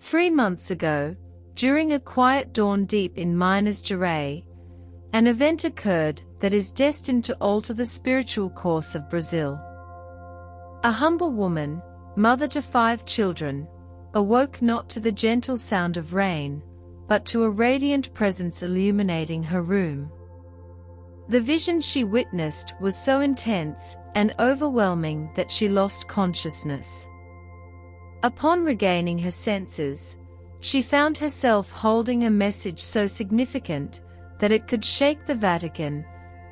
3 months ago, during a quiet dawn deep in Minas Gerais, an event occurred that is destined to alter the spiritual course of Brazil. A humble woman, mother to 5 children, awoke not to the gentle sound of rain, but to a radiant presence illuminating her room. The vision she witnessed was so intense and overwhelming that she lost consciousness. Upon regaining her senses, she found herself holding a message so significant that it could shake the Vatican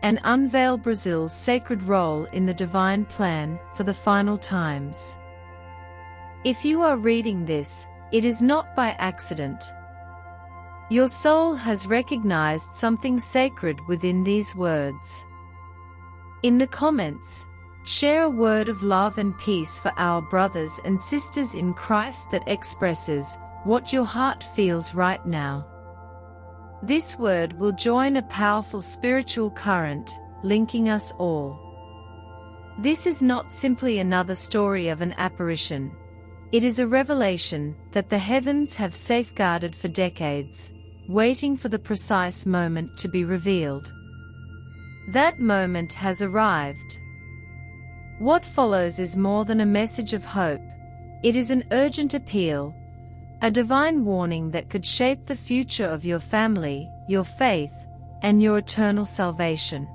and unveil Brazil's sacred role in the divine plan for the final times. If you are reading this, it is not by accident. Your soul has recognized something sacred within these words. In the comments, share a word of love and peace for our brothers and sisters in Christ that expresses what your heart feels right now. This word will join a powerful spiritual current, linking us all. This is not simply another story of an apparition. It is a revelation that the heavens have safeguarded for decades, waiting for the precise moment to be revealed. That moment has arrived. What follows is more than a message of hope. It is an urgent appeal, a divine warning that could shape the future of your family, your faith, and your eternal salvation.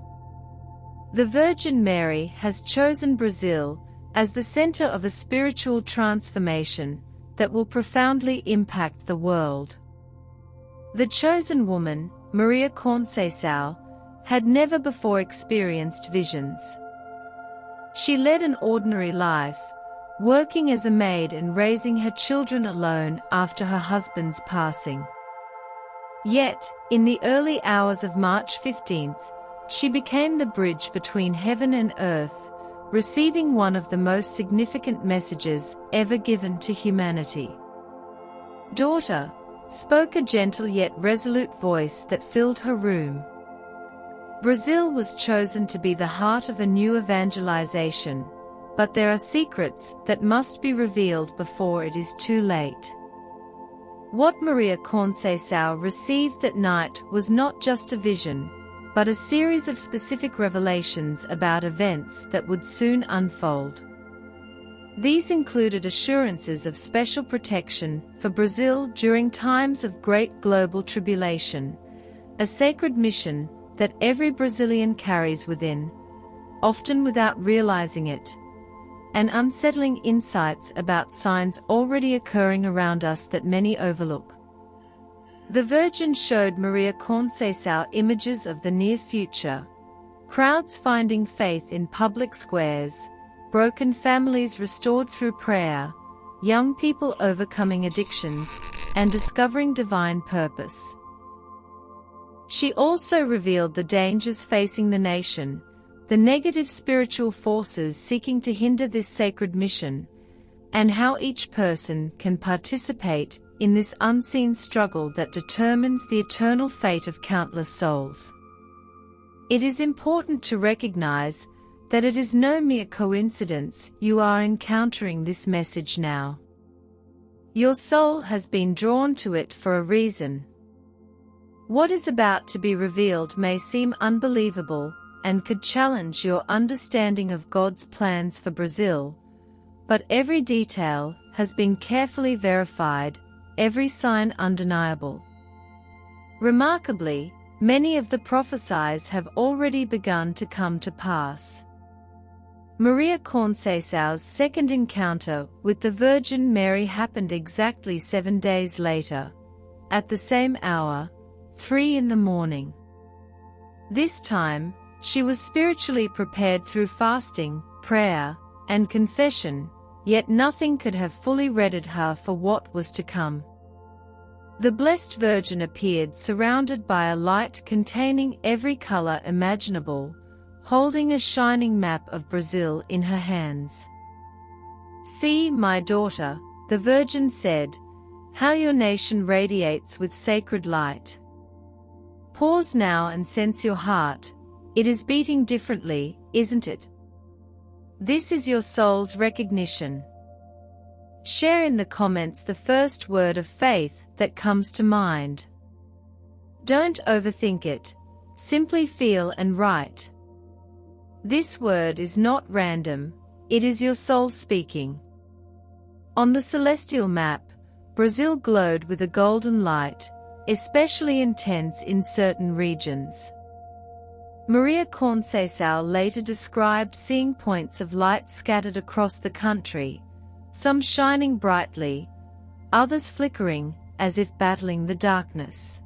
The Virgin Mary has chosen Brazil as the center of a spiritual transformation that will profoundly impact the world. The chosen woman, Maria Conceição, had never before experienced visions. She led an ordinary life, working as a maid and raising her children alone after her husband's passing. Yet, in the early hours of March 15th, she became the bridge between heaven and earth, receiving one of the most significant messages ever given to humanity. "Daughter," spoke a gentle yet resolute voice that filled her room. Brazil was chosen to be the heart of a new evangelization, but there are secrets that must be revealed before it is too late. What Maria Conceição received that night was not just a vision, but a series of specific revelations about events that would soon unfold. These included assurances of special protection for Brazil during times of great global tribulation, a sacred mission that every Brazilian carries within, often without realizing it, and unsettling insights about signs already occurring around us that many overlook. The Virgin showed Maria Conceição images of the near future, crowds finding faith in public squares, broken families restored through prayer, young people overcoming addictions, and discovering divine purpose. She also revealed the dangers facing the nation, the negative spiritual forces seeking to hinder this sacred mission, and how each person can participate in this unseen struggle that determines the eternal fate of countless souls. It is important to recognize that it is no mere coincidence you are encountering this message now. Your soul has been drawn to it for a reason. What is about to be revealed may seem unbelievable and could challenge your understanding of God's plans for Brazil, but every detail has been carefully verified, every sign undeniable. Remarkably, many of the prophecies have already begun to come to pass. Maria Conceição's second encounter with the Virgin Mary happened exactly 7 days later, at the same hour, 3 in the morning. This time, she was spiritually prepared through fasting, prayer, and confession, yet nothing could have fully readied her for what was to come. The Blessed Virgin appeared surrounded by a light containing every color imaginable, holding a shining map of Brazil in her hands. "See, my daughter," the Virgin said, "how your nation radiates with sacred light. Pause now and sense your heart. It is beating differently, isn't it? This is your soul's recognition. Share in the comments the first word of faith that comes to mind. Don't overthink it, simply feel and write. This word is not random, it is your soul speaking. On the celestial map, Brazil glowed with a golden light, especially intense in certain regions. Maria Conceição later described seeing points of light scattered across the country, some shining brightly, others flickering, as if battling the darkness.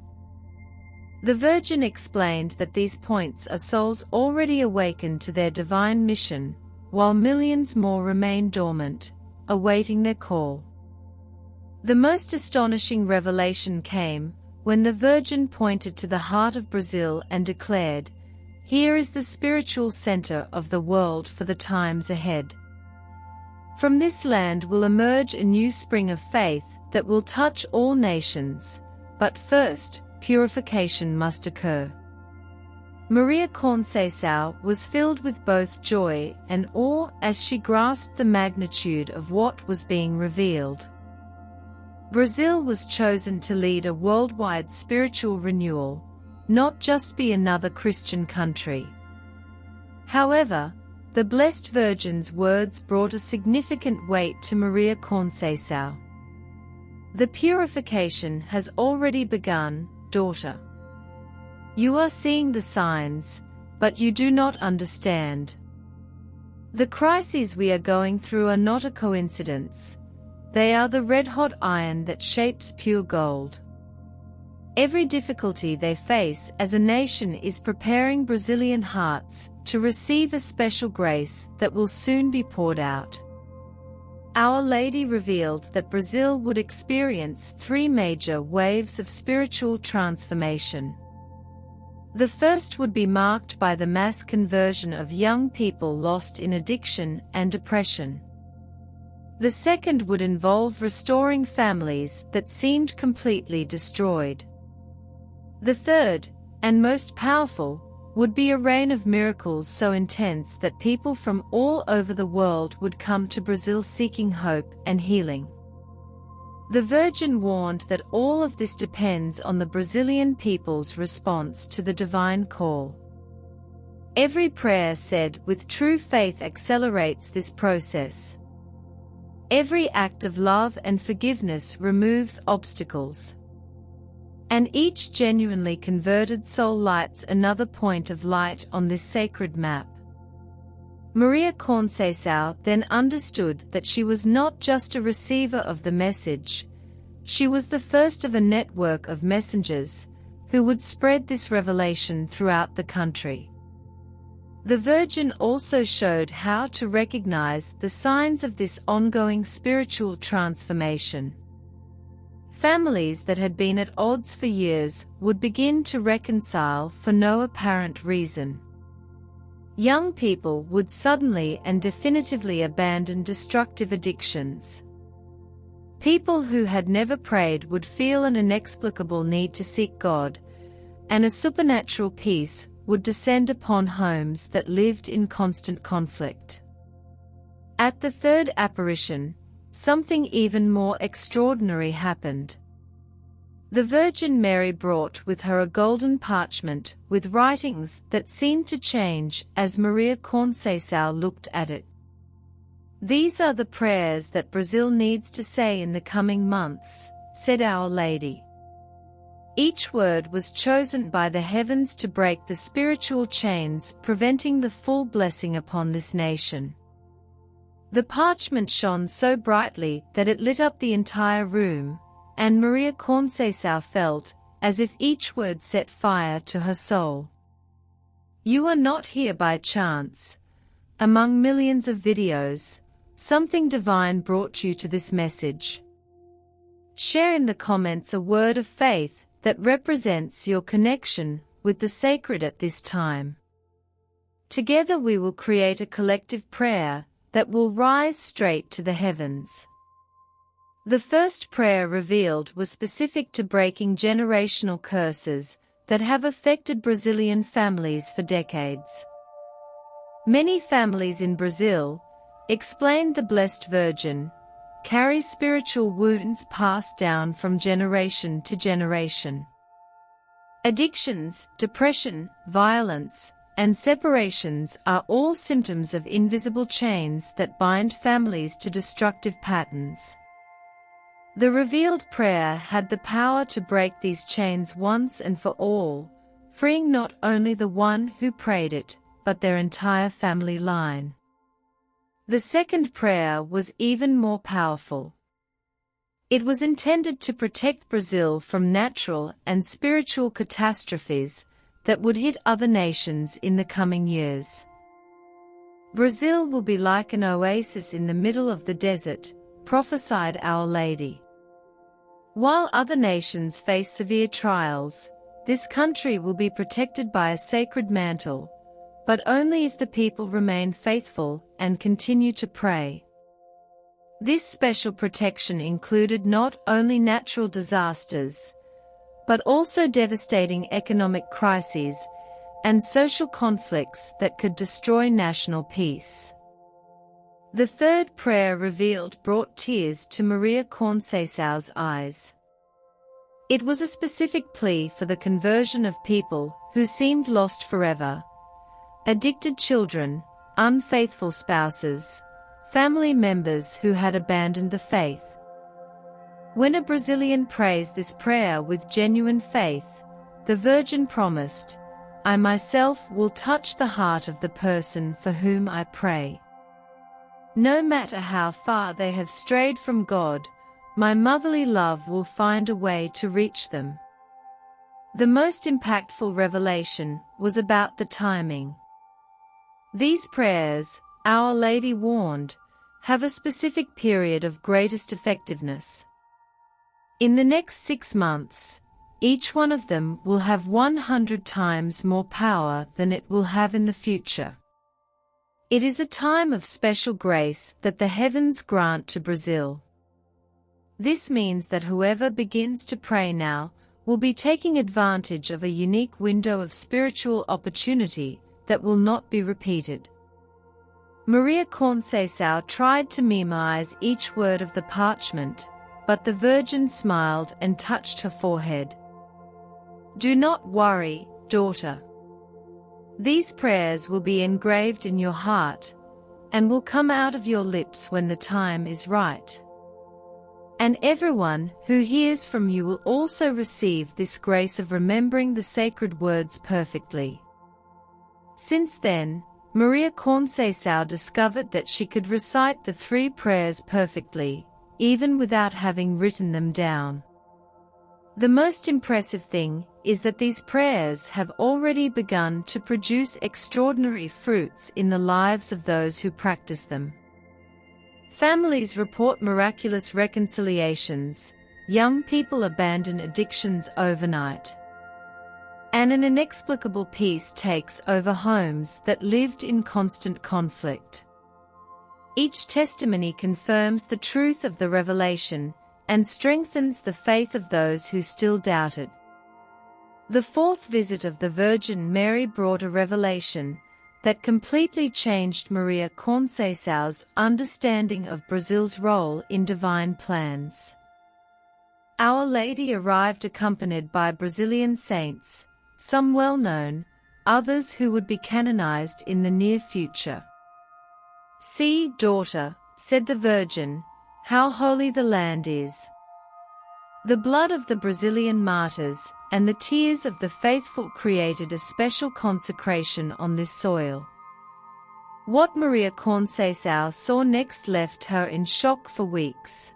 The Virgin explained that these points are souls already awakened to their divine mission, while millions more remain dormant, awaiting their call. The most astonishing revelation came when the Virgin pointed to the heart of Brazil and declared, "Here is the spiritual center of the world for the times ahead. From this land will emerge a new spring of faith that will touch all nations, but first, purification must occur." Maria Conceição was filled with both joy and awe as she grasped the magnitude of what was being revealed. Brazil was chosen to lead a worldwide spiritual renewal, not just be another Christian country. However, the Blessed Virgin's words brought a significant weight to Maria Conceição. "The purification has already begun, daughter. You are seeing the signs, but you do not understand. The crises we are going through are not a coincidence. They are the red-hot iron that shapes pure gold. Every difficulty they face as a nation is preparing Brazilian hearts to receive a special grace that will soon be poured out." Our Lady revealed that Brazil would experience 3 major waves of spiritual transformation. The first would be marked by the mass conversion of young people lost in addiction and depression. The second would involve restoring families that seemed completely destroyed. The third, and most powerful, would be a reign of miracles so intense that people from all over the world would come to Brazil seeking hope and healing. The Virgin warned that all of this depends on the Brazilian people's response to the divine call. Every prayer said with true faith accelerates this process. Every act of love and forgiveness removes obstacles. And each genuinely converted soul lights another point of light on this sacred map. Maria Conceição then understood that she was not just a receiver of the message, she was the first of a network of messengers who would spread this revelation throughout the country. The Virgin also showed how to recognize the signs of this ongoing spiritual transformation. Families that had been at odds for years would begin to reconcile for no apparent reason. Young people would suddenly and definitively abandon destructive addictions. People who had never prayed would feel an inexplicable need to seek God, and a supernatural peace would descend upon homes that lived in constant conflict. At the third apparition, something even more extraordinary happened. The Virgin Mary brought with her a golden parchment with writings that seemed to change as Maria Conceição looked at it. "These are the prayers that Brazil needs to say in the coming months," said Our Lady. Each word was chosen by the heavens to break the spiritual chains preventing the full blessing upon this nation. The parchment shone so brightly that it lit up the entire room, and Maria Conceição felt as if each word set fire to her soul. You are not here by chance. Among millions of videos, something divine brought you to this message. Share in the comments a word of faith that represents your connection with the sacred at this time. Together we will create a collective prayer that will rise straight to the heavens. The first prayer revealed was specific to breaking generational curses that have affected Brazilian families for decades. Many families in Brazil, explained the Blessed Virgin, carry spiritual wounds passed down from generation to generation. Addictions, depression, violence, and separations are all symptoms of invisible chains that bind families to destructive patterns. The revealed prayer had the power to break these chains once and for all, freeing not only the one who prayed it, but their entire family line. The second prayer was even more powerful. It was intended to protect Brazil from natural and spiritual catastrophes that would hit other nations in the coming years. Brazil will be like an oasis in the middle of the desert, prophesied Our Lady. While other nations face severe trials, this country will be protected by a sacred mantle, but only if the people remain faithful and continue to pray. This special protection included not only natural disasters, but also devastating economic crises and social conflicts that could destroy national peace. The third prayer revealed brought tears to Maria Conceição's eyes. It was a specific plea for the conversion of people who seemed lost forever: addicted children, unfaithful spouses, family members who had abandoned the faith. When a Brazilian prays this prayer with genuine faith, the Virgin promised, "I myself will touch the heart of the person for whom I pray. No matter how far they have strayed from God, my motherly love will find a way to reach them." The most impactful revelation was about the timing. These prayers, Our Lady warned, have a specific period of greatest effectiveness. In the next 6 months, each one of them will have 100 times more power than it will have in the future. It is a time of special grace that the heavens grant to Brazil. This means that whoever begins to pray now will be taking advantage of a unique window of spiritual opportunity that will not be repeated. Maria Conceição tried to memorize each word of the parchment, but the Virgin smiled and touched her forehead. "Do not worry, daughter. These prayers will be engraved in your heart, and will come out of your lips when the time is right. And everyone who hears from you will also receive this grace of remembering the sacred words perfectly." Since then, Maria Conceição discovered that she could recite the 3 prayers perfectly, even without having written them down. The most impressive thing is that these prayers have already begun to produce extraordinary fruits in the lives of those who practice them. Families report miraculous reconciliations, young people abandon addictions overnight, and an inexplicable peace takes over homes that lived in constant conflict. Each testimony confirms the truth of the revelation and strengthens the faith of those who still doubted. The 4th visit of the Virgin Mary brought a revelation that completely changed Maria Conceição's understanding of Brazil's role in divine plans. Our Lady arrived accompanied by Brazilian saints, some well-known, others who would be canonized in the near future. "See, daughter," said the Virgin, "how holy the land is. The blood of the Brazilian martyrs and the tears of the faithful created a special consecration on this soil." What Maria Conceição saw next left her in shock for weeks.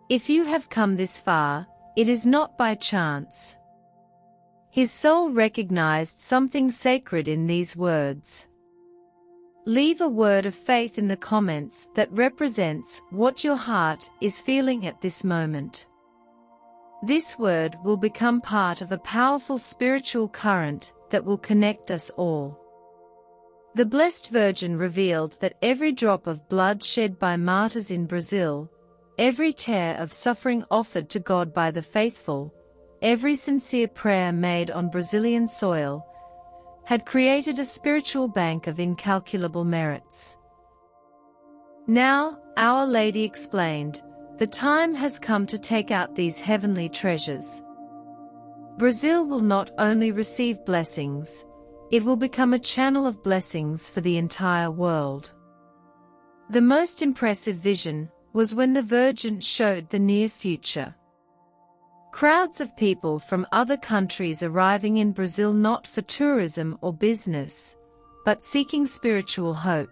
If you have come this far, it is not by chance. His soul recognized something sacred in these words. Leave a word of faith in the comments that represents what your heart is feeling at this moment. This word will become part of a powerful spiritual current that will connect us all. The Blessed Virgin revealed that every drop of blood shed by martyrs in Brazil, every tear of suffering offered to God by the faithful, every sincere prayer made on Brazilian soil, had created a spiritual bank of incalculable merits. Now, Our Lady explained, the time has come to take out these heavenly treasures. Brazil will not only receive blessings, it will become a channel of blessings for the entire world. The most impressive vision was when the Virgin showed the near future. Crowds of people from other countries arriving in Brazil not for tourism or business, but seeking spiritual hope.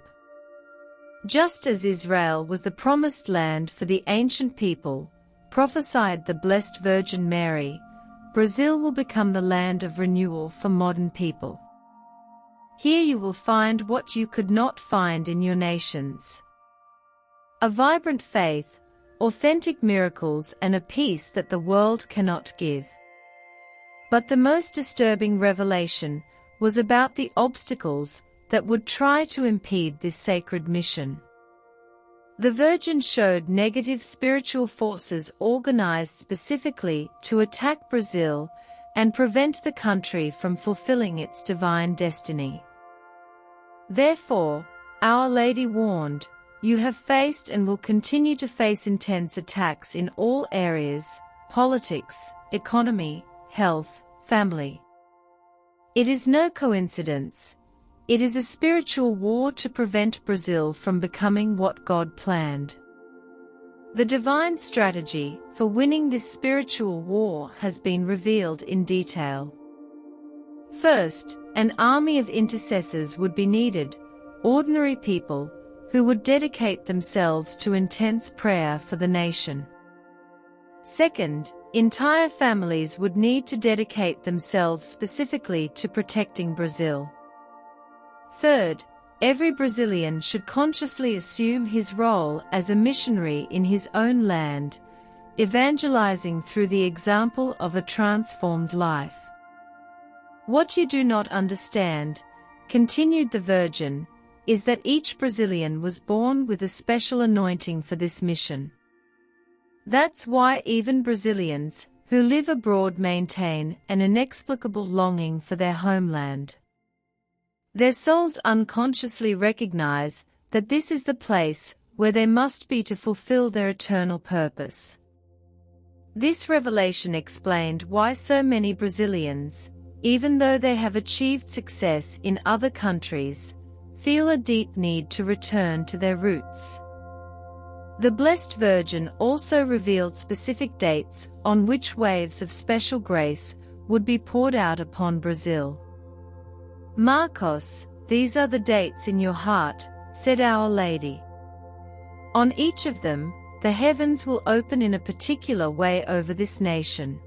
Just as Israel was the promised land for the ancient people, prophesied the Blessed Virgin Mary, Brazil will become the land of renewal for modern people. Here you will find what you could not find in your nations. A vibrant faith, authentic miracles, and a peace that the world cannot give. But the most disturbing revelation was about the obstacles that would try to impede this sacred mission. The Virgin showed negative spiritual forces organized specifically to attack Brazil and prevent the country from fulfilling its divine destiny. Therefore, Our Lady warned, you have faced and will continue to face intense attacks in all areas: politics, economy, health, family. It is no coincidence. It is a spiritual war to prevent Brazil from becoming what God planned. The divine strategy for winning this spiritual war has been revealed in detail. First, an army of intercessors would be needed, ordinary people, who would dedicate themselves to intense prayer for the nation. Second, entire families would need to dedicate themselves specifically to protecting Brazil. Third, every Brazilian should consciously assume his role as a missionary in his own land, evangelizing through the example of a transformed life. What you do not understand, continued the Virgin, is that each Brazilian was born with a special anointing for this mission. That's why even Brazilians who live abroad maintain an inexplicable longing for their homeland. Their souls unconsciously recognize that this is the place where they must be to fulfill their eternal purpose. This revelation explained why so many Brazilians, even though they have achieved success in other countries, feel a deep need to return to their roots. The Blessed Virgin also revealed specific dates on which waves of special grace would be poured out upon Brazil. Marcos, these are the dates in your heart, said Our Lady. On each of them, the heavens will open in a particular way over this nation.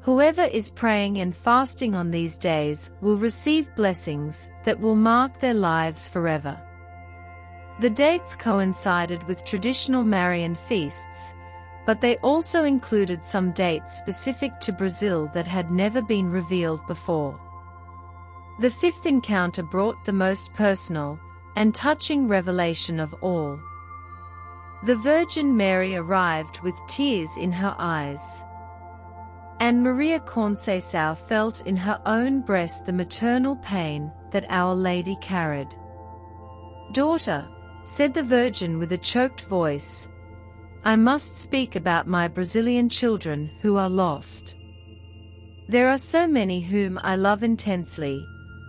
Whoever is praying and fasting on these days will receive blessings that will mark their lives forever. The dates coincided with traditional Marian feasts, but they also included some dates specific to Brazil that had never been revealed before. The fifth encounter brought the most personal and touching revelation of all. The Virgin Mary arrived with tears in her eyes. And Maria Conceição felt in her own breast the maternal pain that Our Lady carried. "Daughter," said the Virgin with a choked voice, "I must speak about my Brazilian children who are lost. There are so many whom I love intensely,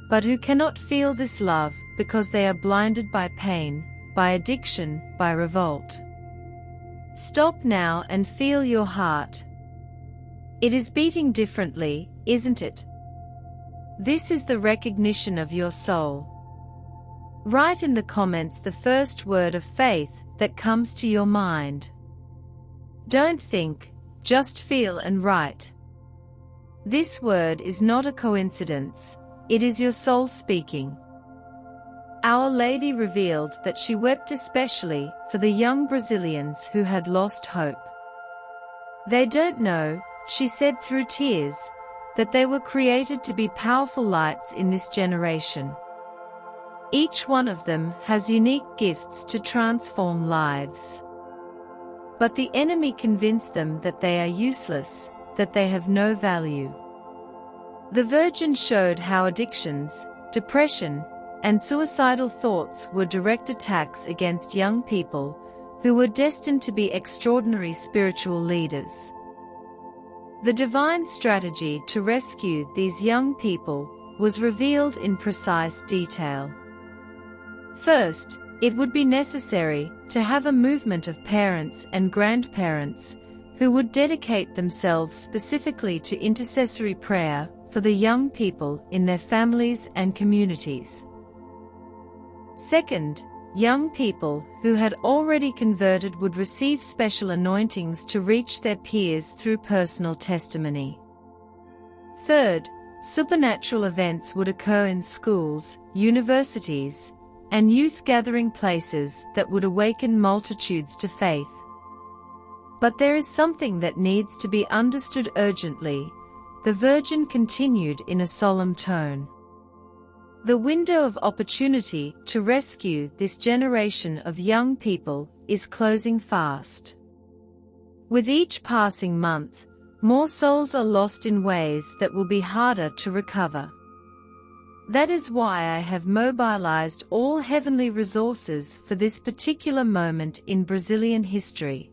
but who cannot feel this love because they are blinded by pain, by addiction, by revolt. Stop now and feel your heart. It is beating differently, isn't it? This is the recognition of your soul. Write in the comments the first word of faith that comes to your mind. Don't think, just feel and write. This word is not a coincidence, it is your soul speaking." Our Lady revealed that she wept especially for the young Brazilians who had lost hope. "They don't know," she said through tears, "that they were created to be powerful lights in this generation. Each one of them has unique gifts to transform lives. But the enemy convinced them that they are useless, that they have no value." The Virgin showed how addictions, depression, and suicidal thoughts were direct attacks against young people who were destined to be extraordinary spiritual leaders. The divine strategy to rescue these young people was revealed in precise detail. First, it would be necessary to have a movement of parents and grandparents who would dedicate themselves specifically to intercessory prayer for the young people in their families and communities. Second, young people who had already converted would receive special anointings to reach their peers through personal testimony. Third, supernatural events would occur in schools, universities, and youth gathering places that would awaken multitudes to faith. But there is something that needs to be understood urgently, the Virgin continued in a solemn tone. The window of opportunity to rescue this generation of young people is closing fast. With each passing month, more souls are lost in ways that will be harder to recover. That is why I have mobilized all heavenly resources for this particular moment in Brazilian history.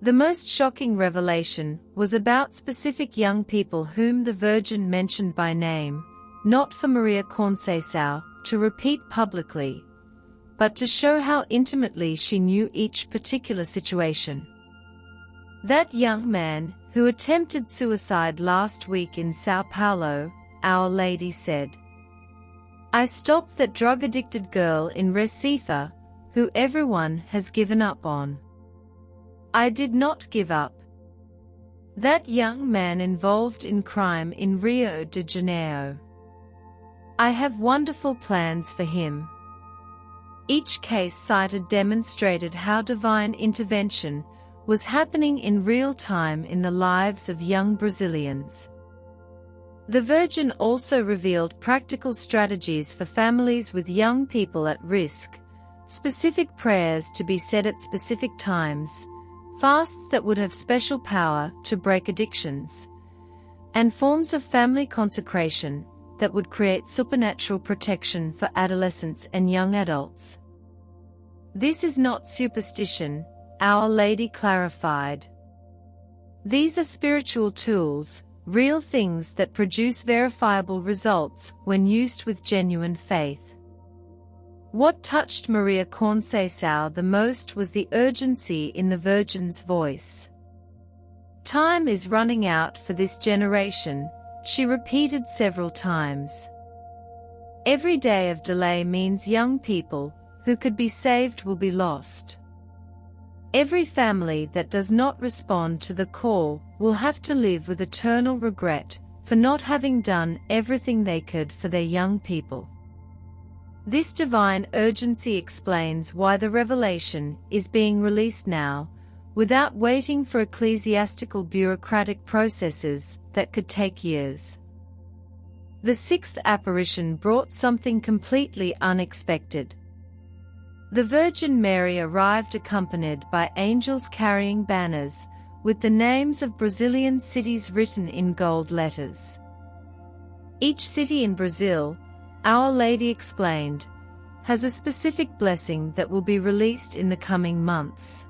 The most shocking revelation was about specific young people whom the Virgin mentioned by name, not for Maria Conceição to repeat publicly, but to show how intimately she knew each particular situation. That young man who attempted suicide last week in São Paulo, Our Lady said, "I stopped that drug-addicted girl in Recife, who everyone has given up on. I did not give up." That young man involved in crime in Rio de Janeiro. I have wonderful plans for him. Each case cited demonstrated how divine intervention was happening in real time in the lives of young Brazilians. The Virgin also revealed practical strategies for families with young people at risk, specific prayers to be said at specific times, fasts that would have special power to break addictions, and forms of family consecration that would create supernatural protection for adolescents and young adults. This is not superstition, Our Lady clarified. These are spiritual tools, real things that produce verifiable results when used with genuine faith. What touched Maria Conceição the most was the urgency in the Virgin's voice. "Time is running out for this generation," she repeated several times. "Every day of delay means young people who could be saved will be lost. Every family that does not respond to the call will have to live with eternal regret for not having done everything they could for their young people." This divine urgency explains why the revelation is being released now, without waiting for ecclesiastical bureaucratic processes that could take years. The sixth apparition brought something completely unexpected. The Virgin Mary arrived accompanied by angels carrying banners, with the names of Brazilian cities written in gold letters. Each city in Brazil, Our Lady explained, has a specific blessing that will be released in the coming months.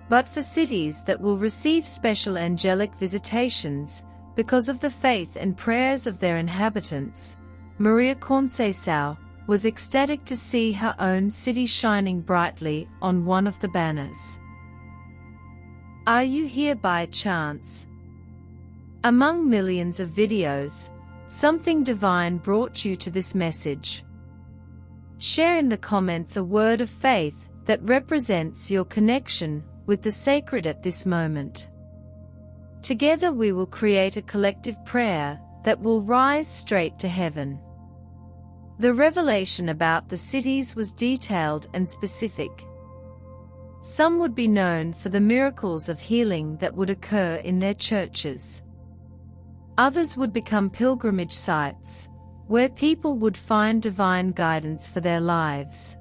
But for cities that will receive special angelic visitations, because of the faith and prayers of their inhabitants, Maria Conceição was ecstatic to see her own city shining brightly on one of the banners. Are you here by chance? Among millions of videos, something divine brought you to this message. Share in the comments a word of faith that represents your connection with the sacred at this moment. Together we will create a collective prayer that will rise straight to heaven. The revelation about the cities was detailed and specific. Some would be known for the miracles of healing that would occur in their churches. Others would become pilgrimage sites, where people would find divine guidance for their lives.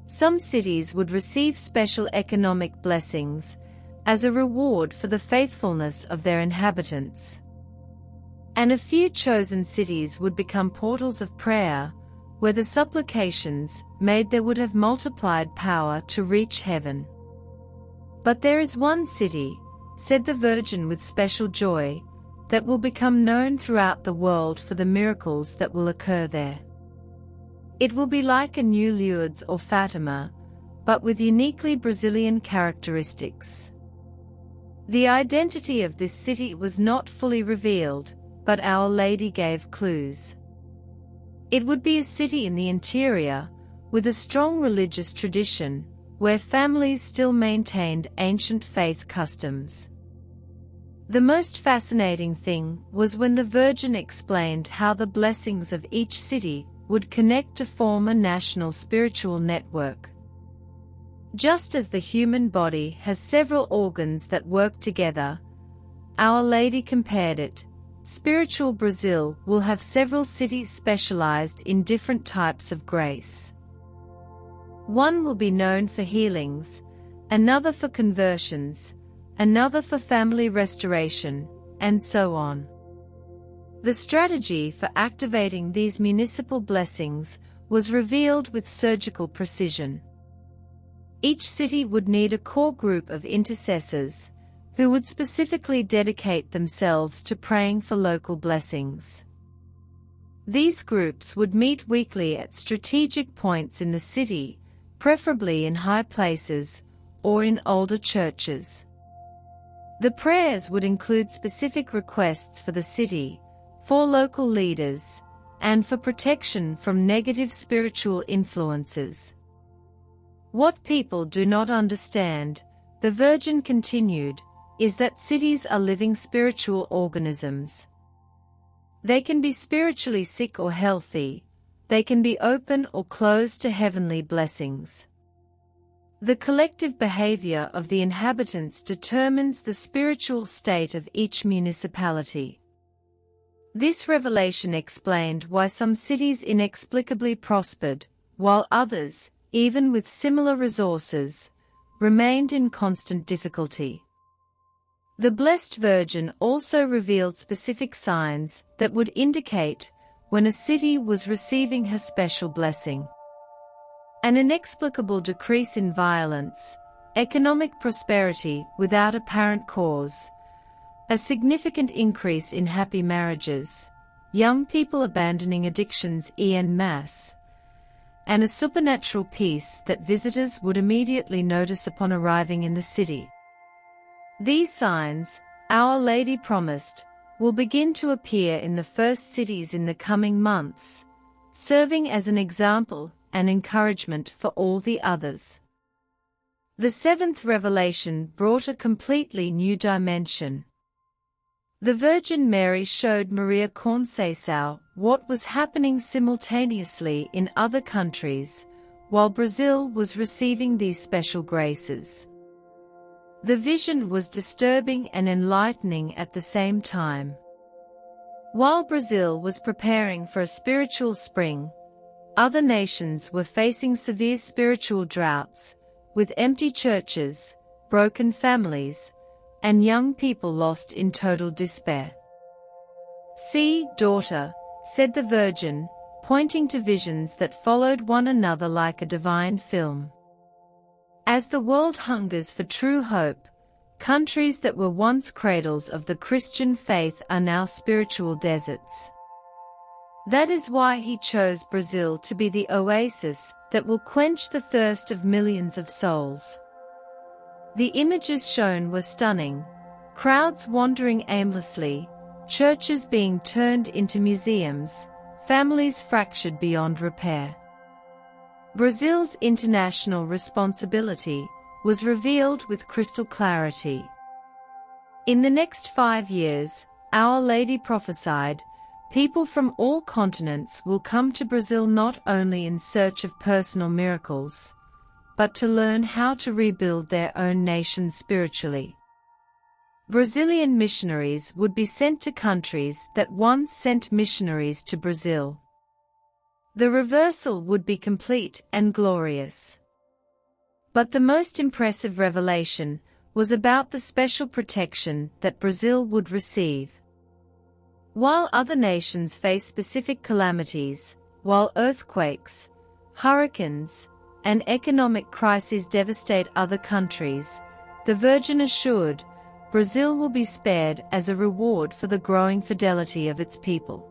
Some cities would receive special economic blessings as a reward for the faithfulness of their inhabitants. And a few chosen cities would become portals of prayer, where the supplications made there would have multiplied power to reach heaven. But there is one city, said the Virgin with special joy, that will become known throughout the world for the miracles that will occur there. It will be like a new Lourdes or Fatima, but with uniquely Brazilian characteristics. The identity of this city was not fully revealed, but Our Lady gave clues. It would be a city in the interior, with a strong religious tradition, where families still maintained ancient faith customs. The most fascinating thing was when the Virgin explained how the blessings of each city would connect to form a national spiritual network. Just as the human body has several organs that work together, Our Lady compared it. Spiritual Brazil will have several cities specialized in different types of grace. One will be known for healings, another for conversions, another for family restoration, and so on. The strategy for activating these municipal blessings was revealed with surgical precision. Each city would need a core group of intercessors, who would specifically dedicate themselves to praying for local blessings. These groups would meet weekly at strategic points in the city, preferably in high places or in older churches. The prayers would include specific requests for the city, for local leaders, and for protection from negative spiritual influences. What people do not understand, the Virgin continued, is that cities are living spiritual organisms. They can be spiritually sick or healthy, they can be open or closed to heavenly blessings. The collective behavior of the inhabitants determines the spiritual state of each municipality. This revelation explained why some cities inexplicably prospered, while others, even with similar resources, remained in constant difficulty. The Blessed Virgin also revealed specific signs that would indicate when a city was receiving her special blessing. An inexplicable decrease in violence, economic prosperity without apparent cause, a significant increase in happy marriages, young people abandoning addictions en masse, and a supernatural peace that visitors would immediately notice upon arriving in the city. These signs, Our Lady promised, will begin to appear in the first cities in the coming months, serving as an example and encouragement for all the others. The seventh revelation brought a completely new dimension. The Virgin Mary showed Maria Conceição what was happening simultaneously in other countries, while Brazil was receiving these special graces. The vision was disturbing and enlightening at the same time. While Brazil was preparing for a spiritual spring, other nations were facing severe spiritual droughts, with empty churches, broken families, and young people lost in total despair. "See, daughter," said the Virgin, pointing to visions that followed one another like a divine film. As the world hungers for true hope, countries that were once cradles of the Christian faith are now spiritual deserts. That is why he chose Brazil to be the oasis that will quench the thirst of millions of souls. The images shown were stunning: crowds wandering aimlessly, churches being turned into museums, families fractured beyond repair. Brazil's international responsibility was revealed with crystal clarity. In the next 5 years, Our Lady prophesied, people from all continents will come to Brazil not only in search of personal miracles, but to learn how to rebuild their own nations spiritually. Brazilian missionaries would be sent to countries that once sent missionaries to Brazil. The reversal would be complete and glorious. But the most impressive revelation was about the special protection that Brazil would receive. While other nations face specific calamities, while earthquakes, hurricanes, and economic crises devastate other countries, the Virgin assured, Brazil will be spared as a reward for the growing fidelity of its people.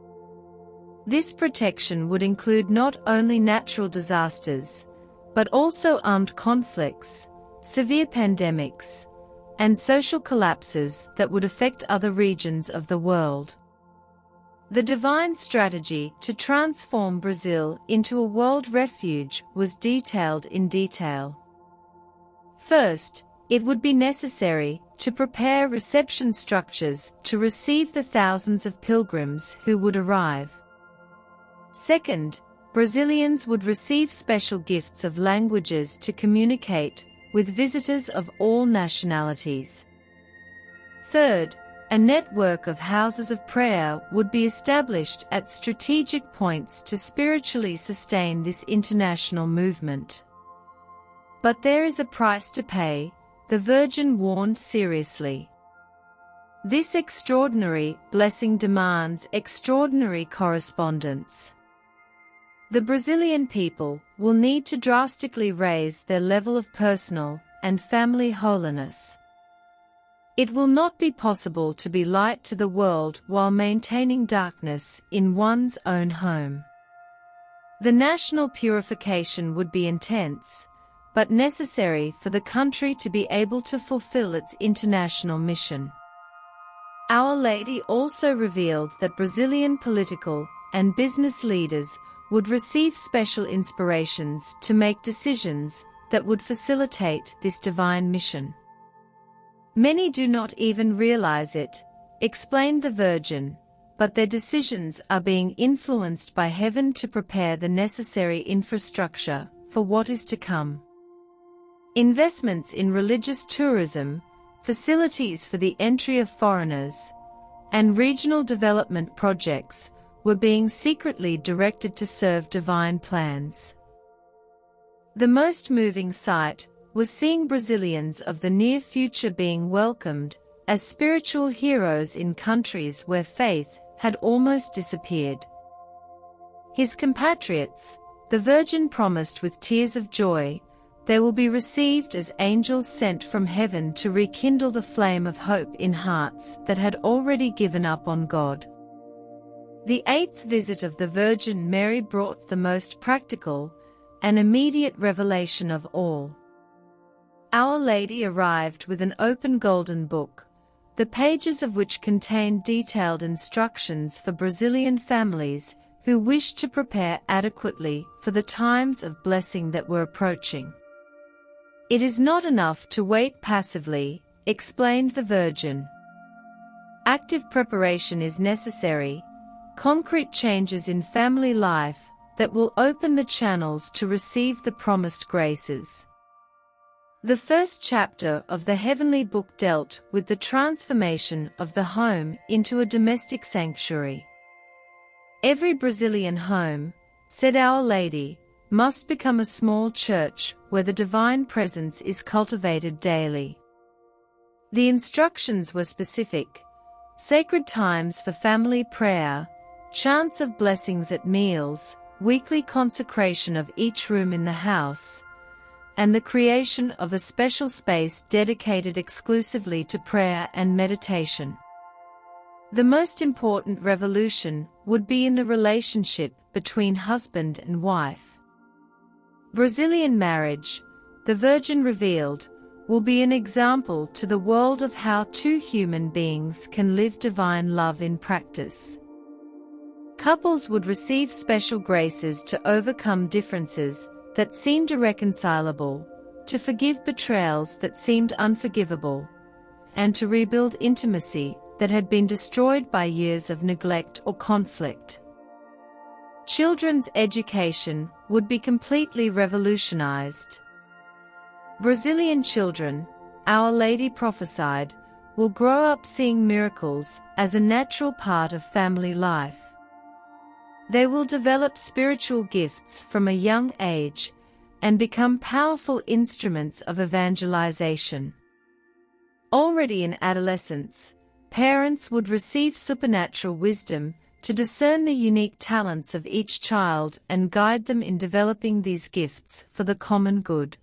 This protection would include not only natural disasters, but also armed conflicts, severe pandemics, and social collapses that would affect other regions of the world. The divine strategy to transform Brazil into a world refuge was detailed in detail. First, it would be necessary to prepare reception structures to receive the thousands of pilgrims who would arrive. Second, Brazilians would receive special gifts of languages to communicate with visitors of all nationalities. Third, a network of houses of prayer would be established at strategic points to spiritually sustain this international movement. But there is a price to pay, the Virgin warned seriously. This extraordinary blessing demands extraordinary correspondence. The Brazilian people will need to drastically raise their level of personal and family holiness. It will not be possible to be light to the world while maintaining darkness in one's own home. The national purification would be intense, but necessary for the country to be able to fulfill its international mission. Our Lady also revealed that Brazilian political and business leaders would receive special inspirations to make decisions that would facilitate this divine mission. Many do not even realize it, explained the Virgin, but their decisions are being influenced by heaven to prepare the necessary infrastructure for what is to come. Investments in religious tourism, facilities for the entry of foreigners, and regional development projects were being secretly directed to serve divine plans. The most moving sight was seeing Brazilians of the near future being welcomed as spiritual heroes in countries where faith had almost disappeared. His compatriots, the Virgin promised with tears of joy, they will be received as angels sent from heaven to rekindle the flame of hope in hearts that had already given up on God. The eighth visit of the Virgin Mary brought the most practical and immediate revelation of all. Our Lady arrived with an open golden book, the pages of which contained detailed instructions for Brazilian families who wished to prepare adequately for the times of blessing that were approaching. It is not enough to wait passively, explained the Virgin. Active preparation is necessary, concrete changes in family life that will open the channels to receive the promised graces. The first chapter of the heavenly book dealt with the transformation of the home into a domestic sanctuary. Every Brazilian home, said Our Lady, must become a small church where the divine presence is cultivated daily. The instructions were specific: sacred times for family prayer, chants of blessings at meals, weekly consecration of each room in the house, and the creation of a special space dedicated exclusively to prayer and meditation. The most important revolution would be in the relationship between husband and wife. Brazilian marriage, the Virgin revealed, will be an example to the world of how two human beings can live divine love in practice. Couples would receive special graces to overcome differences that seemed irreconcilable, to forgive betrayals that seemed unforgivable, and to rebuild intimacy that had been destroyed by years of neglect or conflict. Children's education would be completely revolutionized. Brazilian children, Our Lady prophesied, will grow up seeing miracles as a natural part of family life. They will develop spiritual gifts from a young age and become powerful instruments of evangelization. Already in adolescence, parents would receive supernatural wisdom to discern the unique talents of each child and guide them in developing these gifts for the common good.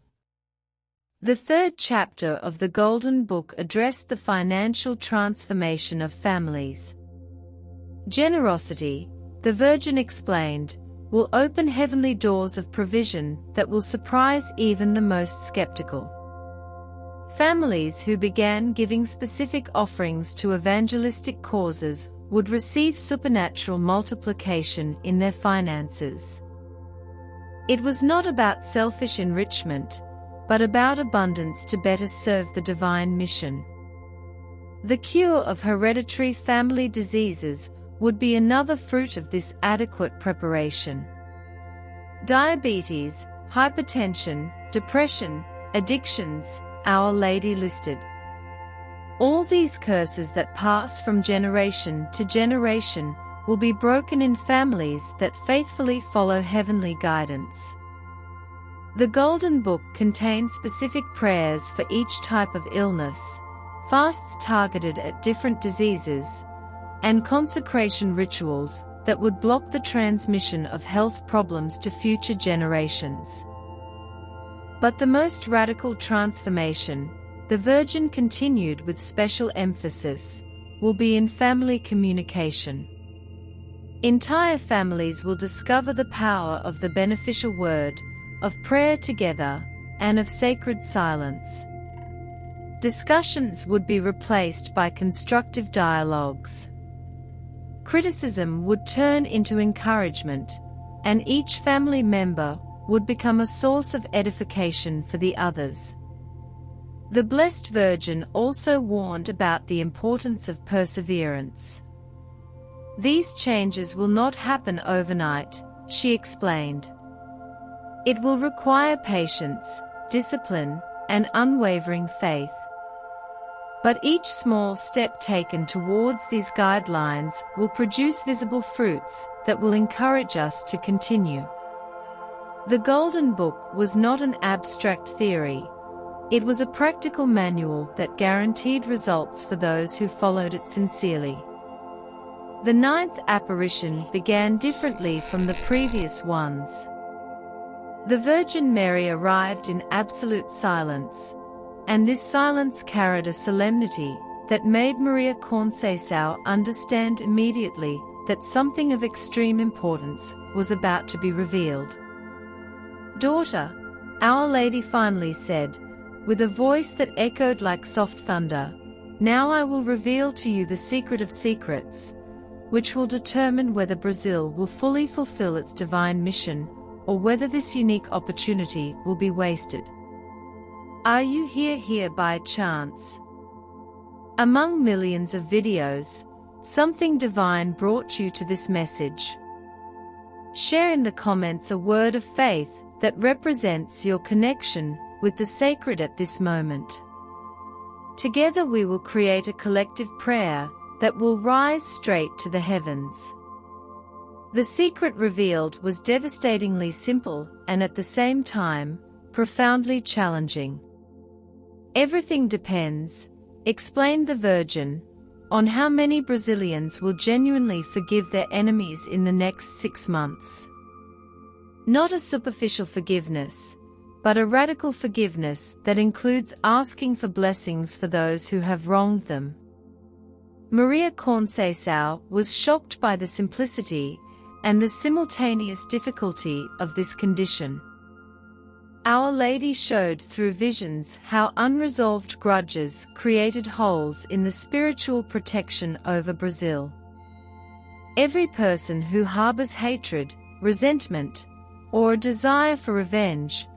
The third chapter of the Golden Book addressed the financial transformation of families. Generosity, the Virgin explained, will open heavenly doors of provision that will surprise even the most skeptical. Families who began giving specific offerings to evangelistic causes would receive supernatural multiplication in their finances. It was not about selfish enrichment, but about abundance to better serve the divine mission. The cure of hereditary family diseases would be another fruit of this adequate preparation. Diabetes, hypertension, depression, addictions, Our Lady listed. All these curses that pass from generation to generation will be broken in families that faithfully follow heavenly guidance. The Golden Book contains specific prayers for each type of illness, fasts targeted at different diseases, and consecration rituals that would block the transmission of health problems to future generations. But the most radical transformation, the Virgin continued with special emphasis, will be in family communication. Entire families will discover the power of the beneficial word, of prayer together, and of sacred silence. Discussions would be replaced by constructive dialogues. Criticism would turn into encouragement, and each family member would become a source of edification for the others. The Blessed Virgin also warned about the importance of perseverance. These changes will not happen overnight, she explained. It will require patience, discipline, and unwavering faith. But each small step taken towards these guidelines will produce visible fruits that will encourage us to continue. The Golden Book was not an abstract theory. It was a practical manual that guaranteed results for those who followed it sincerely. The ninth apparition began differently from the previous ones. The Virgin Mary arrived in absolute silence, and this silence carried a solemnity that made Maria Conceição understand immediately that something of extreme importance was about to be revealed. "Daughter," Our Lady finally said, with a voice that echoed like soft thunder, "now I will reveal to you the secret of secrets, which will determine whether Brazil will fully fulfill its divine mission, or whether this unique opportunity will be wasted. Are you here by chance?" Among millions of videos, something divine brought you to this message. Share in the comments a word of faith that represents your connection with the sacred at this moment. Together we will create a collective prayer that will rise straight to the heavens. The secret revealed was devastatingly simple and at the same time, profoundly challenging. Everything depends, explained the Virgin, on how many Brazilians will genuinely forgive their enemies in the next 6 months. Not a superficial forgiveness, but a radical forgiveness that includes asking for blessings for those who have wronged them. Maria Conceição was shocked by the simplicity and the simultaneous difficulty of this condition. Our Lady showed through visions how unresolved grudges created holes in the spiritual protection over Brazil. Every person who harbors hatred, resentment, or a desire for revenge,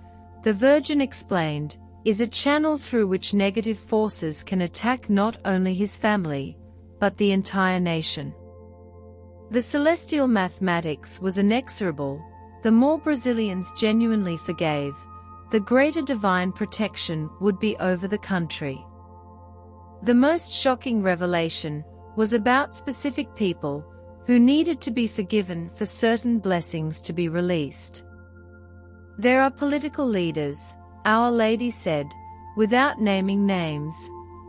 the Virgin explained, is a channel through which negative forces can attack not only his family, but the entire nation. The celestial mathematics was inexorable. The more Brazilians genuinely forgave, the greater divine protection would be over the country. The most shocking revelation was about specific people who needed to be forgiven for certain blessings to be released. There are political leaders, Our Lady said, without naming names,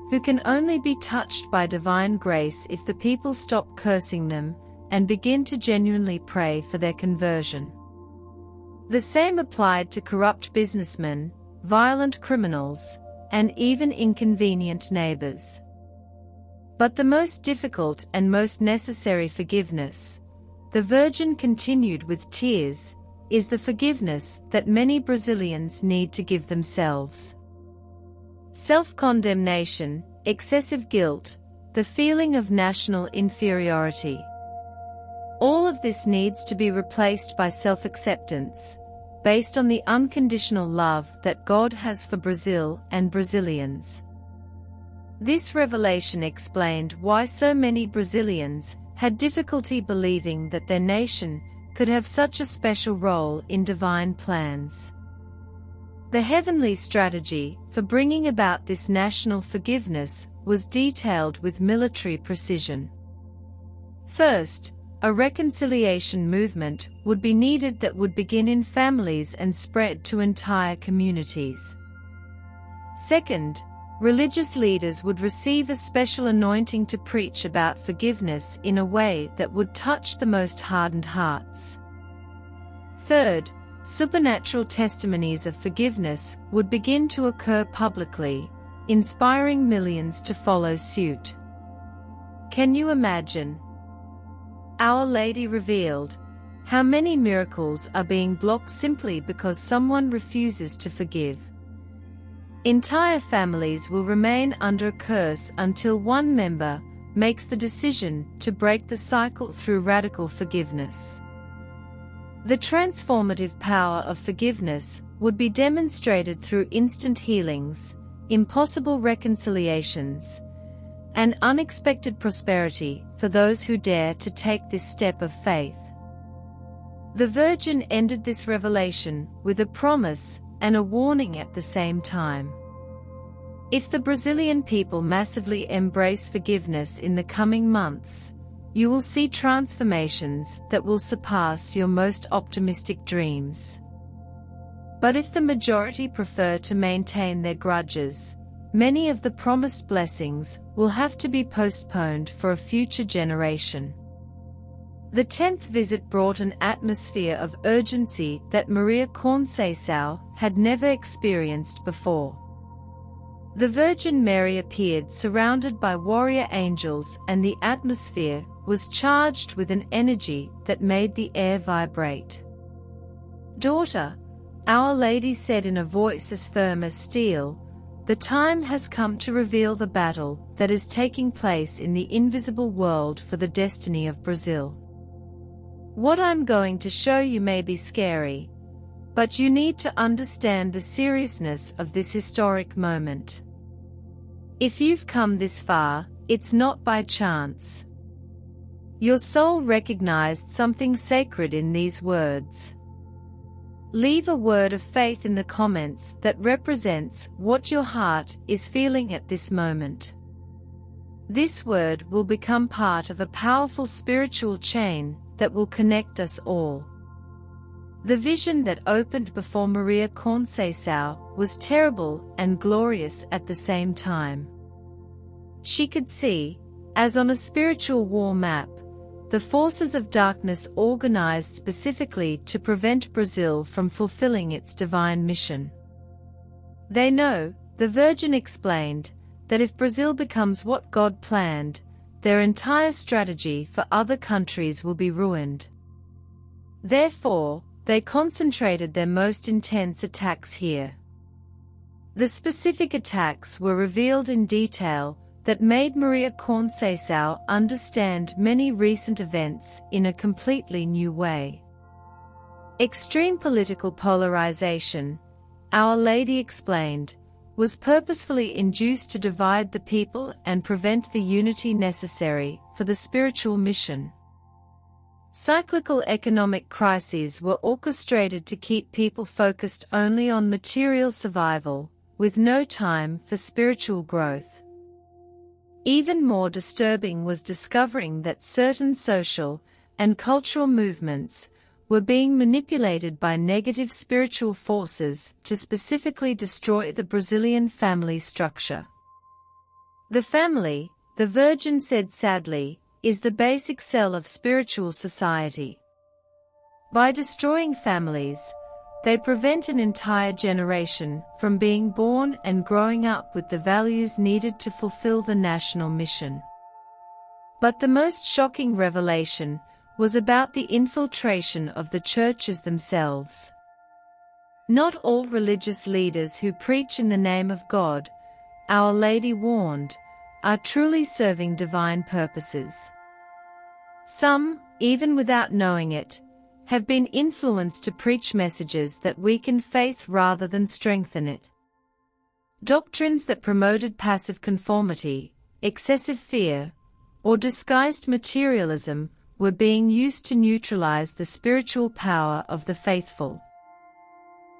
who can only be touched by divine grace if the people stop cursing them and begin to genuinely pray for their conversion. The same applied to corrupt businessmen, violent criminals, and even inconvenient neighbors. But the most difficult and most necessary forgiveness, the Virgin continued with tears, is the forgiveness that many Brazilians need to give themselves. Self-condemnation, excessive guilt, the feeling of national inferiority. All of this needs to be replaced by self-acceptance, based on the unconditional love that God has for Brazil and Brazilians. This revelation explained why so many Brazilians had difficulty believing that their nation could have such a special role in divine plans. The heavenly strategy for bringing about this national forgiveness was detailed with military precision. First, a reconciliation movement would be needed that would begin in families and spread to entire communities. Second, religious leaders would receive a special anointing to preach about forgiveness in a way that would touch the most hardened hearts. Third, supernatural testimonies of forgiveness would begin to occur publicly, inspiring millions to follow suit. Can you imagine? Our Lady revealed how many miracles are being blocked simply because someone refuses to forgive. Entire families will remain under a curse until one member makes the decision to break the cycle through radical forgiveness. The transformative power of forgiveness would be demonstrated through instant healings, impossible reconciliations, and unexpected prosperity for those who dare to take this step of faith. The Virgin ended this revelation with a promise and a warning at the same time. If the Brazilian people massively embrace forgiveness in the coming months, you will see transformations that will surpass your most optimistic dreams. But if the majority prefer to maintain their grudges, many of the promised blessings will have to be postponed for a future generation. The 10th visit brought an atmosphere of urgency that Maria Conceição had never experienced before. The Virgin Mary appeared surrounded by warrior angels, and the atmosphere was charged with an energy that made the air vibrate. "Daughter," Our Lady said in a voice as firm as steel, "the time has come to reveal the battle that is taking place in the invisible world for the destiny of Brazil. What I'm going to show you may be scary, but you need to understand the seriousness of this historic moment. If you've come this far, it's not by chance. Your soul recognized something sacred in these words. Leave a word of faith in the comments that represents what your heart is feeling at this moment. This word will become part of a powerful spiritual chain that will connect us all." The vision that opened before Maria Conceição was terrible and glorious at the same time. She could see, as on a spiritual war map, the forces of darkness organized specifically to prevent Brazil from fulfilling its divine mission. They know, the Virgin explained, that if Brazil becomes what God planned, their entire strategy for other countries will be ruined. Therefore, they concentrated their most intense attacks here. The specific attacks were revealed in detail that made Maria Conceição understand many recent events in a completely new way. Extreme political polarization, Our Lady explained, was purposefully induced to divide the people and prevent the unity necessary for the spiritual mission. Cyclical economic crises were orchestrated to keep people focused only on material survival, with no time for spiritual growth. Even more disturbing was discovering that certain social and cultural movements were being manipulated by negative spiritual forces to specifically destroy the Brazilian family structure. The family, the Virgin said sadly, is the basic cell of spiritual society. By destroying families, they prevent an entire generation from being born and growing up with the values needed to fulfill the national mission. But the most shocking revelation was about the infiltration of the churches themselves. Not all religious leaders who preach in the name of God, Our Lady warned, are truly serving divine purposes. Some, even without knowing it, have been influenced to preach messages that weaken faith rather than strengthen it. Doctrines that promoted passive conformity, excessive fear, or disguised materialism were being used to neutralize the spiritual power of the faithful.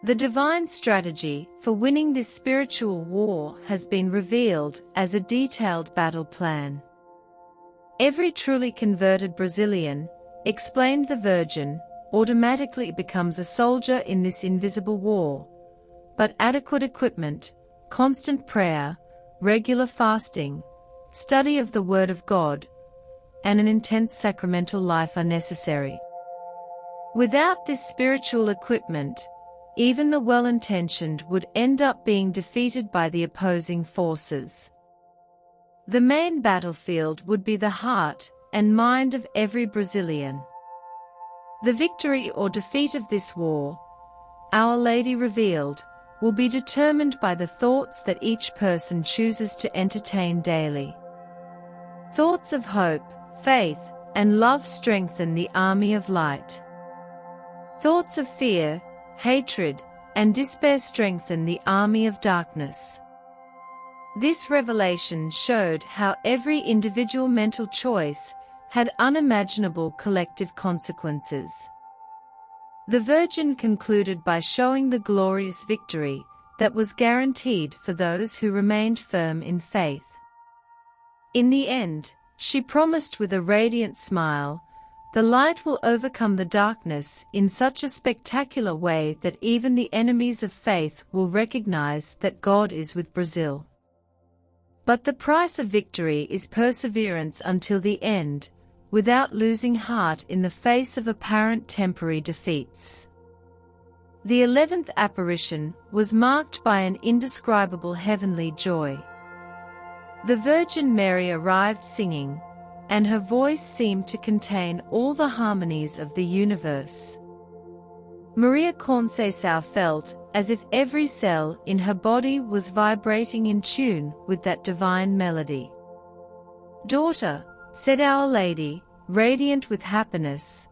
The divine strategy for winning this spiritual war has been revealed as a detailed battle plan. Every truly converted Brazilian, explained the Virgin, automatically becomes a soldier in this invisible war, but adequate equipment, constant prayer, regular fasting, study of the Word of God, and an intense sacramental life are necessary. Without this spiritual equipment, even the well-intentioned would end up being defeated by the opposing forces. The main battlefield would be the heart and mind of every Brazilian. The victory or defeat of this war, Our Lady revealed, will be determined by the thoughts that each person chooses to entertain daily. Thoughts of hope, faith, and love strengthen the army of light. Thoughts of fear, hatred, and despair strengthen the army of darkness. This revelation showed how every individual mental choice had unimaginable collective consequences. The Virgin concluded by showing the glorious victory that was guaranteed for those who remained firm in faith. In the end, she promised with a radiant smile, the light will overcome the darkness in such a spectacular way that even the enemies of faith will recognize that God is with Brazil. But the price of victory is perseverance until the end, without losing heart in the face of apparent temporary defeats. The 11th apparition was marked by an indescribable heavenly joy. The Virgin Mary arrived singing, and her voice seemed to contain all the harmonies of the universe. Maria Conceição felt as if every cell in her body was vibrating in tune with that divine melody. "Daughter," said Our Lady, radiant with happiness,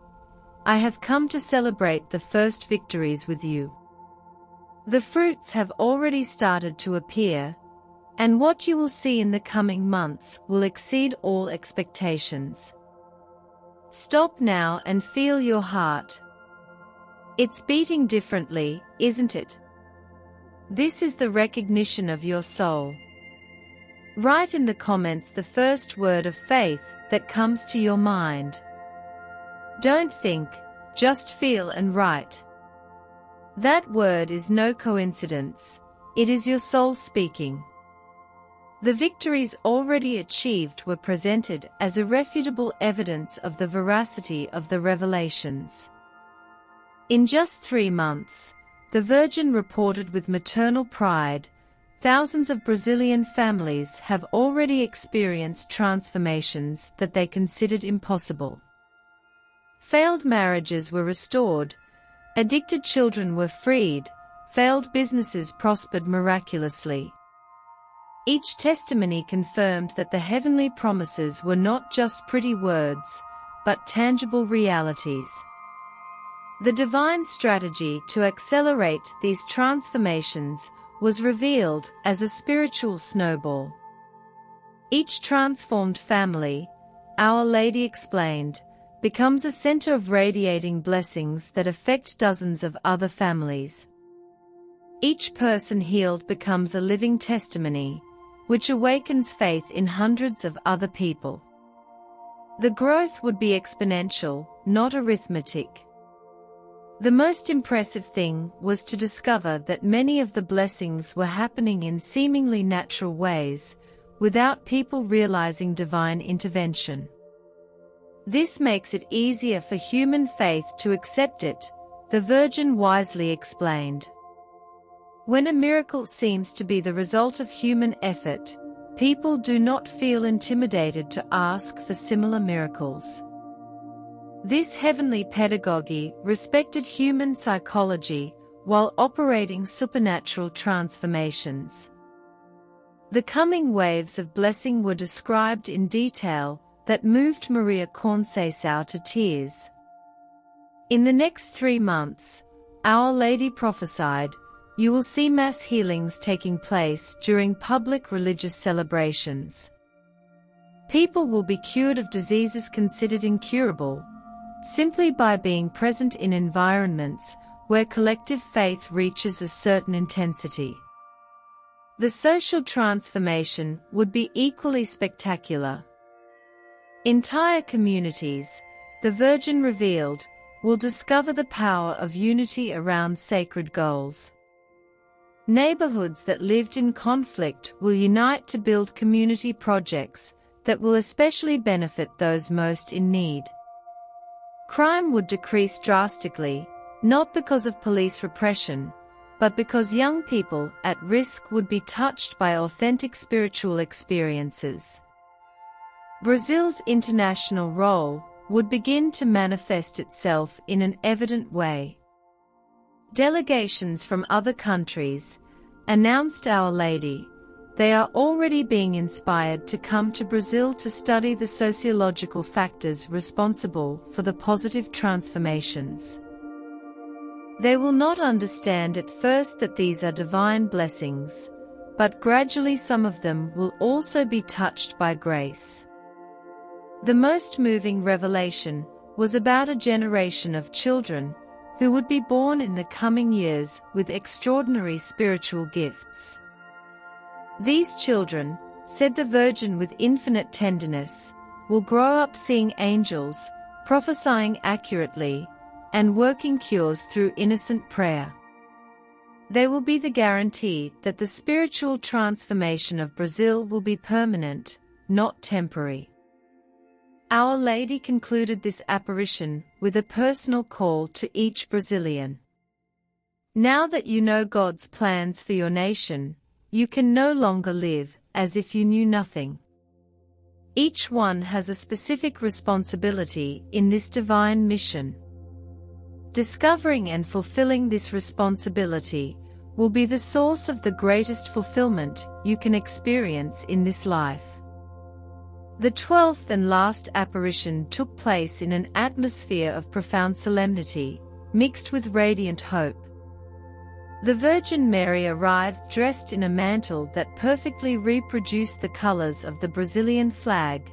"I have come to celebrate the first victories with you. The fruits have already started to appear, and what you will see in the coming months will exceed all expectations. Stop now and feel your heart. It's beating differently, isn't it? This is the recognition of your soul. Write in the comments the first word of faith that comes to your mind. Don't think, just feel and write. That word is no coincidence, it is your soul speaking." The victories already achieved were presented as irrefutable evidence of the veracity of the revelations. In just 3 months, the Virgin reported with maternal pride, thousands of Brazilian families have already experienced transformations that they considered impossible. Failed marriages were restored, addicted children were freed, failed businesses prospered miraculously. Each testimony confirmed that the heavenly promises were not just pretty words, but tangible realities. The divine strategy to accelerate these transformations was revealed as a spiritual snowball. Each transformed family, Our Lady explained, becomes a center of radiating blessings that affect dozens of other families. Each person healed becomes a living testimony, which awakens faith in hundreds of other people. The growth would be exponential, not arithmetic. The most impressive thing was to discover that many of the blessings were happening in seemingly natural ways, without people realizing divine intervention. This makes it easier for human faith to accept it, the Virgin wisely explained. When a miracle seems to be the result of human effort, people do not feel intimidated to ask for similar miracles. This heavenly pedagogy respected human psychology while operating supernatural transformations. The coming waves of blessing were described in detail that moved Maria Conceição to tears. In the next 3 months, Our Lady prophesied, you will see mass healings taking place during public religious celebrations. People will be cured of diseases considered incurable, simply by being present in environments where collective faith reaches a certain intensity. The social transformation would be equally spectacular. Entire communities, the Virgin revealed, will discover the power of unity around sacred goals. Neighborhoods that lived in conflict will unite to build community projects that will especially benefit those most in need. Crime would decrease drastically, not because of police repression, but because young people at risk would be touched by authentic spiritual experiences. Brazil's international role would begin to manifest itself in an evident way. Delegations from other countries, announced Our Lady, they are already being inspired to come to Brazil to study the sociological factors responsible for the positive transformations. They will not understand at first that these are divine blessings, but gradually some of them will also be touched by grace. The most moving revelation was about a generation of children who would be born in the coming years with extraordinary spiritual gifts. These children, said the Virgin with infinite tenderness, will grow up seeing angels, prophesying accurately, and working cures through innocent prayer. They will be the guarantee that the spiritual transformation of Brazil will be permanent, not temporary. Our Lady concluded this apparition with a personal call to each Brazilian. Now that you know God's plans for your nation, you can no longer live as if you knew nothing. Each one has a specific responsibility in this divine mission. Discovering and fulfilling this responsibility will be the source of the greatest fulfillment you can experience in this life. The 12th and last apparition took place in an atmosphere of profound solemnity, mixed with radiant hope. The Virgin Mary arrived dressed in a mantle that perfectly reproduced the colors of the Brazilian flag,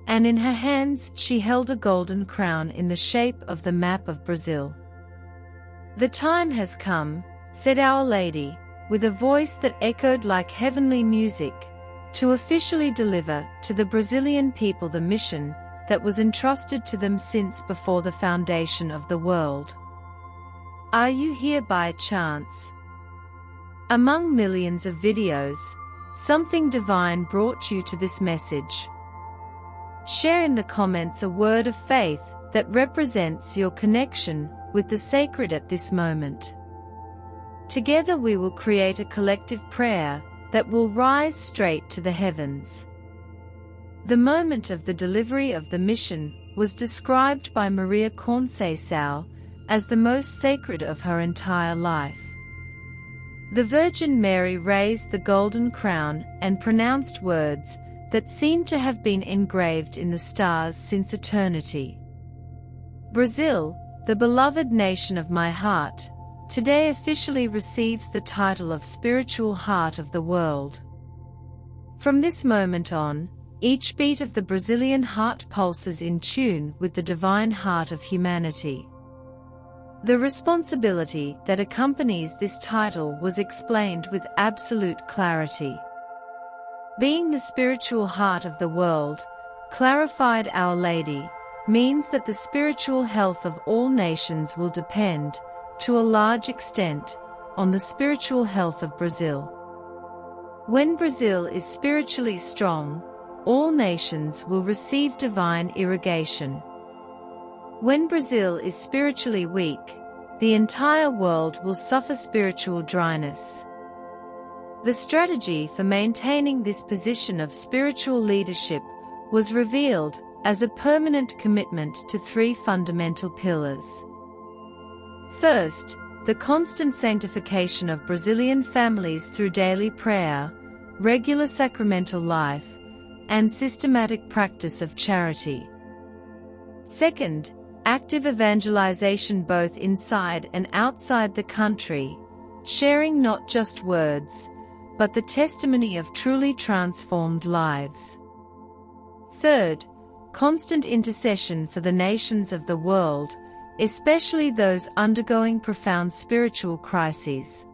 and in her hands she held a golden crown in the shape of the map of Brazil. The time has come, said Our Lady, with a voice that echoed like heavenly music, to officially deliver to the Brazilian people the mission that was entrusted to them since before the foundation of the world. Are you here by chance? Among millions of videos, something divine brought you to this message. Share in the comments a word of faith that represents your connection with the sacred at this moment. Together we will create a collective prayer that will rise straight to the heavens. The moment of the delivery of the mission was described by Maria Conceição as the most sacred of her entire life. The Virgin Mary raised the golden crown and pronounced words that seemed to have been engraved in the stars since eternity. Brazil, the beloved nation of my heart, today officially receives the title of spiritual heart of the world. From this moment on, each beat of the Brazilian heart pulses in tune with the divine heart of humanity. The responsibility that accompanies this title was explained with absolute clarity. Being the spiritual heart of the world, clarified Our Lady, means that the spiritual health of all nations will depend, to a large extent, on the spiritual health of Brazil. When Brazil is spiritually strong, all nations will receive divine irrigation. When Brazil is spiritually weak, the entire world will suffer spiritual dryness. The strategy for maintaining this position of spiritual leadership was revealed as a permanent commitment to three fundamental pillars. First, the constant sanctification of Brazilian families through daily prayer, regular sacramental life, and systematic practice of charity. Second, active evangelization both inside and outside the country, sharing not just words, but the testimony of truly transformed lives. Third, constant intercession for the nations of the world, especially those undergoing profound spiritual crises.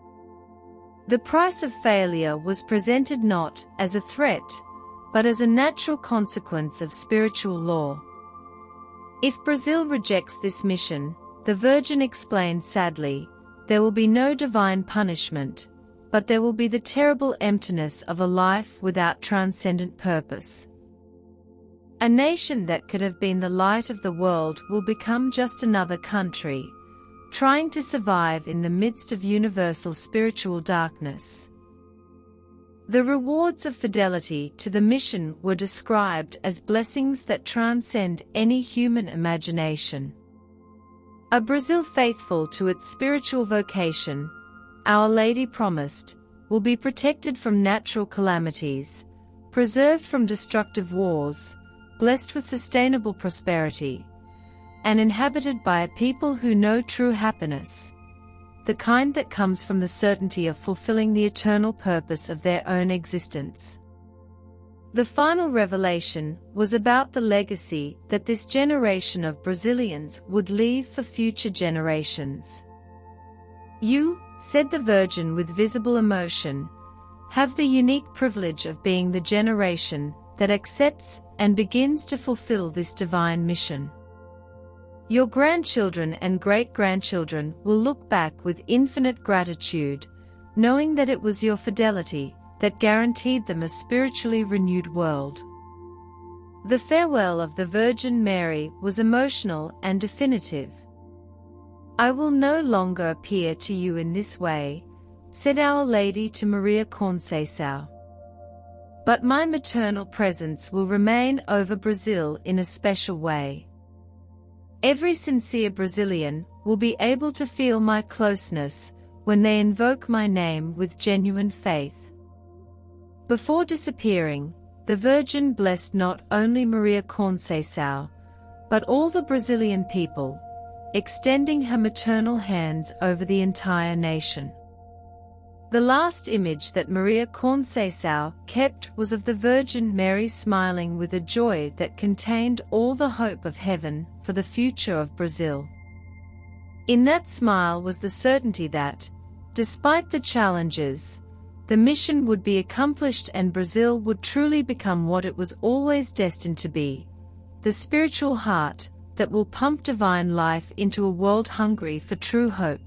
The price of failure was presented not as a threat, but as a natural consequence of spiritual law. If Brazil rejects this mission, the Virgin explains sadly, there will be no divine punishment, but there will be the terrible emptiness of a life without transcendent purpose. A nation that could have been the light of the world will become just another country, trying to survive in the midst of universal spiritual darkness. The rewards of fidelity to the mission were described as blessings that transcend any human imagination. A Brazil faithful to its spiritual vocation, Our Lady promised, will be protected from natural calamities, preserved from destructive wars, blessed with sustainable prosperity, and inhabited by a people who know true happiness, the kind that comes from the certainty of fulfilling the eternal purpose of their own existence. The final revelation was about the legacy that this generation of Brazilians would leave for future generations. You, said the Virgin with visible emotion, have the unique privilege of being the generation that accepts and begins to fulfill this divine mission. Your grandchildren and great-grandchildren will look back with infinite gratitude, knowing that it was your fidelity that guaranteed them a spiritually renewed world. The farewell of the Virgin Mary was emotional and definitive. I will no longer appear to you in this way, said Our Lady to Maria Conceição. But my maternal presence will remain over Brazil in a special way. Every sincere Brazilian will be able to feel my closeness when they invoke my name with genuine faith. Before disappearing, the Virgin blessed not only Maria Conceição, but all the Brazilian people, extending her maternal hands over the entire nation. The last image that Maria Conceição kept was of the Virgin Mary smiling with a joy that contained all the hope of heaven for the future of Brazil. In that smile was the certainty that, despite the challenges, the mission would be accomplished and Brazil would truly become what it was always destined to be, the spiritual heart that will pump divine life into a world hungry for true hope.